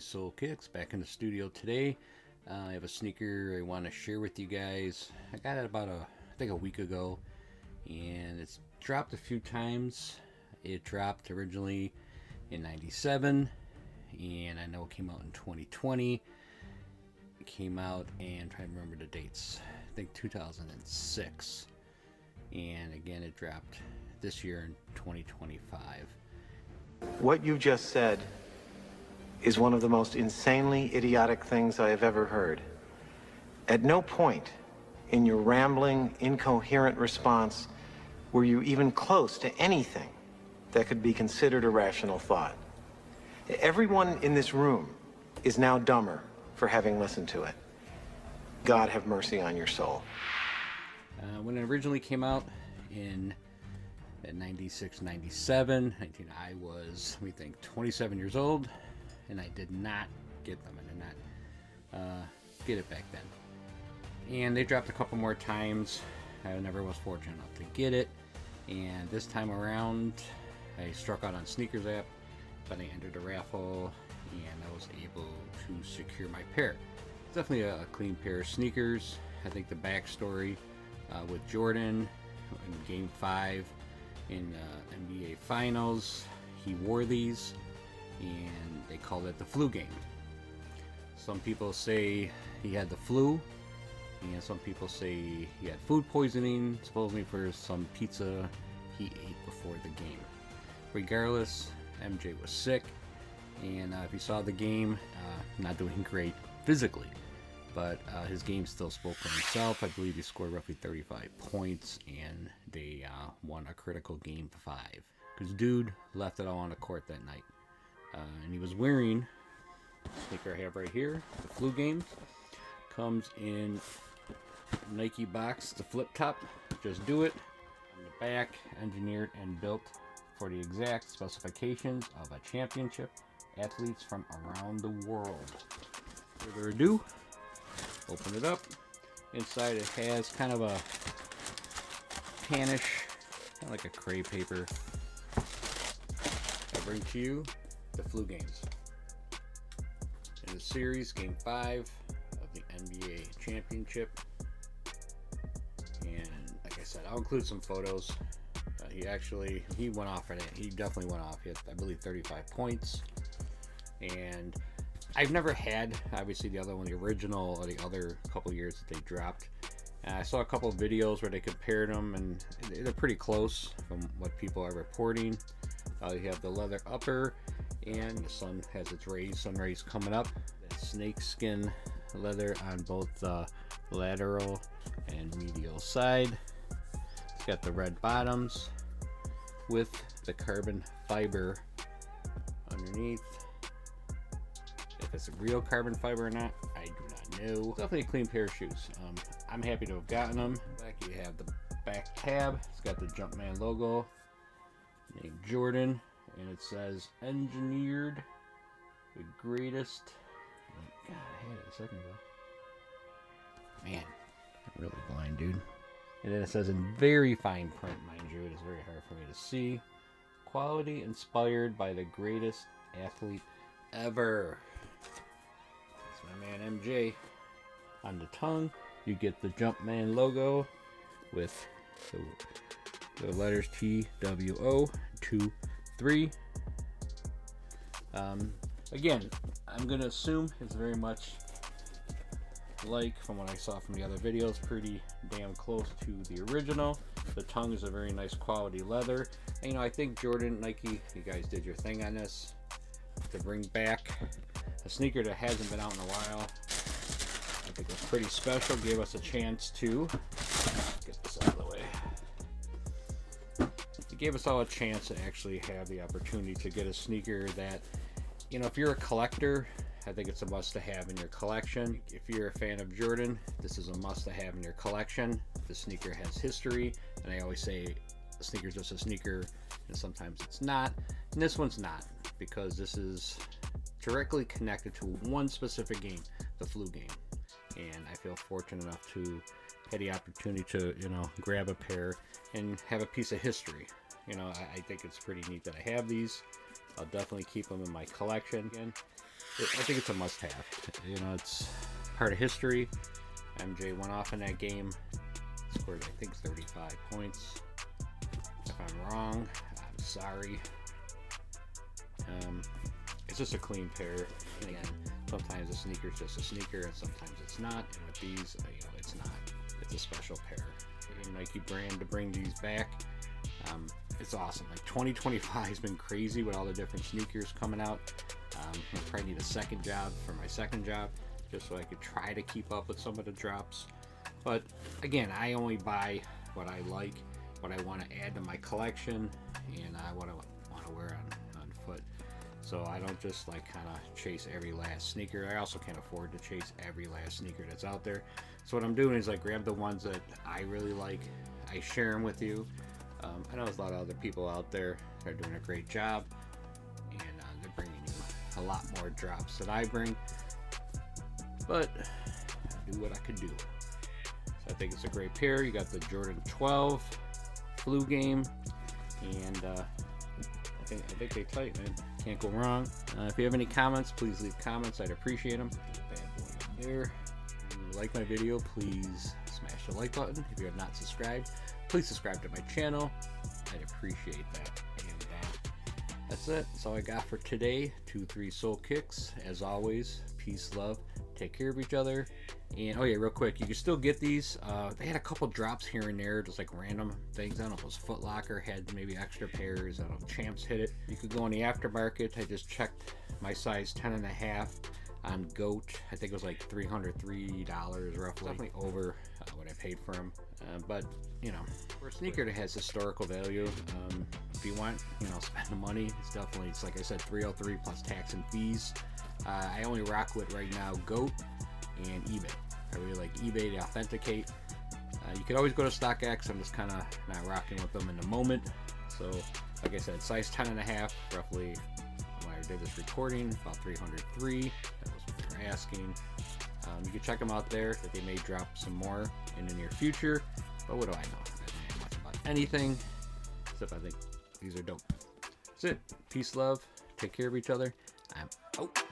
Midsole Kicks back in the studio today. I have a sneaker I want to share with you guys. I got it about I think a week ago, and it's dropped a few times. It dropped originally in '97, and I know it came out in 2020. It came out, and trying to remember the dates, I think 2006, and again it dropped this year in 2025. What you just said is one of the most insanely idiotic things I have ever heard. At no point in your rambling, incoherent response were you even close to anything that could be considered a rational thought. Everyone in this room is now dumber for having listened to it. God have mercy on your soul. When it originally came out in 96, 97, I was, 27 years old, and I did not get them. I did not get it back then. And they dropped a couple more times. I never was fortunate enough to get it. And this time around, I struck out on Sneakers app, but I entered a raffle, and I was able to secure my pair. It's definitely a clean pair of sneakers. I think the backstory with Jordan in Game 5 in NBA Finals, he wore these, and they called it the flu game. Some people say he had the flu, and some people say he had food poisoning, supposedly for some pizza he ate before the game. Regardless, MJ was sick, and if you saw the game, not doing great physically, but his game still spoke for himself. I believe he scored roughly 35 points, and they won a critical Game 5. Because dude left it all on the court that night. And he was wearing the sneaker I have right here, the flu game. Comes in Nike box, the flip top, just do it. On the back, engineered and built for the exact specifications of a championship athletes from around the world. Further ado, open it up. Inside it has kind of a tannish, kind of like a crepe paper. I bring to you the flu games. In the series, Game 5 of the NBA Championship. And like I said, I'll include some photos. He went off for that. He definitely went off. He had, I believe, 35 points. And I've never had, obviously, the other one, the original, or the other couple years that they dropped. I saw a couple of videos where they compared them, and they're pretty close from what people are reporting. You have the leather upper, and the sun has its sun rays coming up. That snake skin leather on both the lateral and medial side. It's got the red bottoms with the carbon fiber underneath. If it's a real carbon fiber or not, I do not know. Definitely a clean pair of shoes. I'm happy to have gotten them. Back you have the back tab. It's got the Jumpman logo, named Jordan, and it says engineered the greatest. God, I had it a second ago. Man, I'm really blind, dude. And then it says in very fine print, mind you, it is very hard for me to see. Quality inspired by the greatest athlete ever. That's my man MJ. On the tongue, you get the Jumpman logo with the letters TWO 23. Again, I'm gonna assume it's very much like, from what I saw from the other videos, pretty damn close to the original. The tongue is a very nice quality leather. And, I think Jordan, Nike, you guys did your thing on this to bring back a sneaker that hasn't been out in a while. I think it was pretty special. Gave us a chance to get this out of the way. It gave us all a chance to actually have the opportunity to get a sneaker that, if you're a collector, I think it's a must-to-have in your collection. If you're a fan of Jordan, this is a must-to-have in your collection. The sneaker has history, and I always say a sneaker's just a sneaker, and sometimes it's not. And this one's not, because this is directly connected to one specific game, the flu game. And I feel fortunate enough to have the opportunity to, grab a pair and have a piece of history. I think it's pretty neat that I have these. I'll definitely keep them in my collection. Again, I think it's a must-have. You know, it's part of history. MJ went off in that game, scored I think 35 points. If I'm wrong, I'm sorry. It's just a clean pair. And again, sometimes a sneaker's just a sneaker, and sometimes it's not. And with these, you know, it's not. It's a special pair. And Nike brand to bring these back. It's awesome. Like 2025 has been crazy with all the different sneakers coming out. I probably need a second job for my second job, just so I could try to keep up with some of the drops. But again, I only buy what I like, what I want to add to my collection, and I want to wear on foot. So I don't just like kind of chase every last sneaker. I also can't afford to chase every last sneaker that's out there. So what I'm doing is I grab the ones that I really like, I share them with you. I know there's a lot of other people out there that are doing a great job, and they're bringing you a lot more drops than I bring, but I do what I can do. So I think it's a great pair. You got the Jordan 12 flu game, and I think they tight, man. Can't go wrong. If you have any comments, please leave comments. I'd appreciate them. Bad boy up there. If you like my video, please smash the like button. If you have not subscribed, please subscribe to my channel. I'd appreciate that. And that's it. That's all I got for today. 2-3 Soul Kicks. As always, peace, love. Take care of each other. And oh yeah, real quick, you can still get these. They had a couple drops here and there, just like random things. I don't know if it was Foot Locker had maybe extra pairs. I don't know, Champs hit it. You could go in the aftermarket. I just checked my size 10.5 on GOAT. I think it was like $303 roughly. Definitely over what I paid for them. But you know, for a sneaker that has historical value, if you want, you know, spend the money, it's like I said, $303 plus tax and fees. I only rock with right now GOAT and eBay. I really like eBay to authenticate. You could always go to StockX. I'm just kind of not rocking with them in the moment. So like I said, size 10.5 roughly when I did this recording, about $303. That was what they were asking. You can check them out there, that they may drop some more in the near future, but what do I know? I don't know much about anything, except I think these are dope. That's it. Peace, love, take care of each other. I'm out.